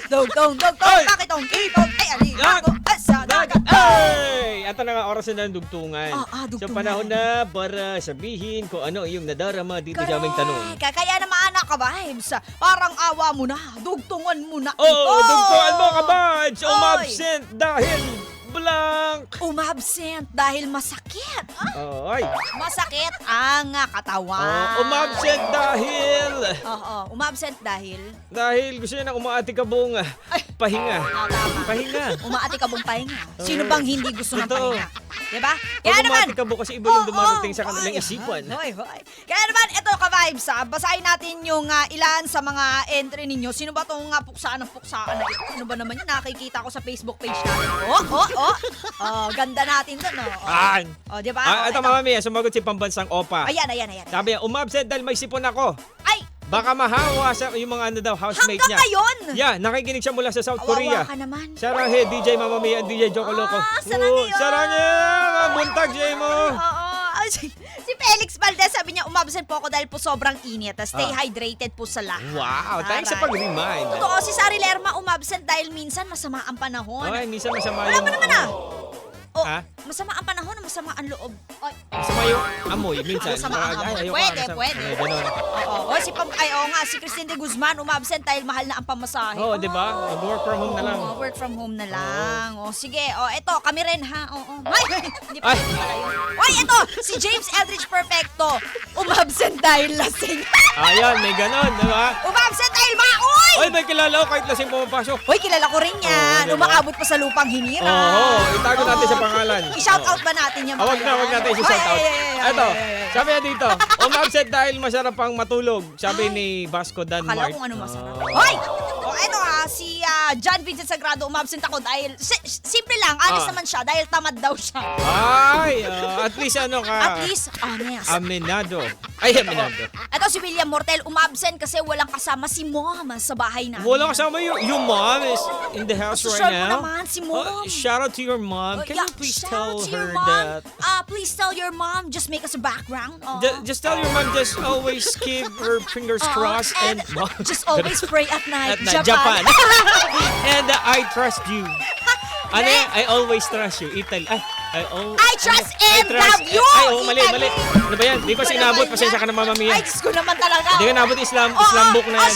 Dugtong, pakitong, kitong, ay, aligago, sa dagat. Ay! Ito na nga oras na ng dugtungan. Dugtungan. So panahon na para sabihin kung ano yung nadarama dito sa aming tanong. Kaya naman anak ka vibes, parang awa mo na, dugtungan mo na ito. Dugtungan mo ka ba? Oy. Umabsent dahil blank. Umabsent dahil masakit. Ay. Masakit ang katawan. Umabsent dahil Umabsent dahil gusto niya ng umaatikabong pahinga. tama. Pahinga. Umaatikabong pahinga. Sino bang hindi gusto ng Totoo. pahinga? Diba? Kaya Kaya naman, umaatikabo kasi iba yung dumarating sa kanilang isipan. Hoy. Kaya naman, ito ka-vibes basahin natin yung ilan sa mga entry ninyo. Sino ba itong puksaan ng puksaan na ito? Ano ba naman yun? Nakikita ko sa Facebook page natin. Ganda natin doon. Diba? Ito mama Mia, sumagot si Pambansang Opa. Ayan. Sabi niya, umabsent dahil may sipon ako. Ay! Baka mahawa sa yung mga housemate Hanggang niya. ngayon? Yeah, nakikinig siya mula sa South Kawawa Korea. ka naman. Saranghe, DJ Mama Mia, DJ Joko Loco. saranghe. Saranghe! Buntag, Jay mo! Si Felix Valdez, sabi niya, umabsent po ako dahil po sobrang init. Stay hydrated po sa lahat. Wow, thanks sa Aray. pag-remind. Totoo, si Sari Lerma umabsent dahil minsan masama ang panahon. Ay, minsan masama Wala yung... mo naman Ha? Masama ang panahon o masama ang loob? Ay, Masama yung amoy, minsan. Masama ang amoy. Ayoko, Pwede. Ay, ganun. si Christine de Guzman umabsent dahil mahal na ang pamasahe. Oo, di ba? Mag-work from home na lang. Work from home na lang. Sige, eto, kami rin ha. Ay, hindi pa Ay. pala yun. Oy, eto, si James Eldridge Perfecto umabsent dahil lasing. Ayan, may ganun, di ba? Umabsent dahil maoy! Ay, may kilala ko kahit lasing pumapasok. Hoy, kilala ko rin yan. Oo, diba? Umaabot pa sa lupang hinirang. Oo, itago natin sa pangalan. I-shoutout ba natin yan? Wag natin i-shoutout. Ito, sabi niya dito, umabsent dahil masarap pang matulog. Sabi ni Vasco Dan Akala Mart. kung ano masarap. Hoy! Eto si John Vincent Sagrado, umabsent ako dahil, simple lang, honest naman siya, dahil tamad daw siya. Ay, at least ano ka? At least, honest. Aminado. Ay, aminado. Ito si William Mortel, umabsent kasi walang kasama si mom sa bahay namin. Wala kasama yung mom is in the house right Social mo now. naman, si mom. Shout out to your mom. Can you please shout tell out to your her mom. that? Please tell your mom, just make us a background. Just tell your mom, just always keep her fingers crossed and just always pray at night. Japan. And I trust you. Ano yan? I always trust you. Italy. I trust and love you! Mali. Ano ba yan? Di ko sinabot. Pasensya ka na, Mama Mia. Ay, Diyos ko naman talaga. Hindi ka nabot Islam book na yan.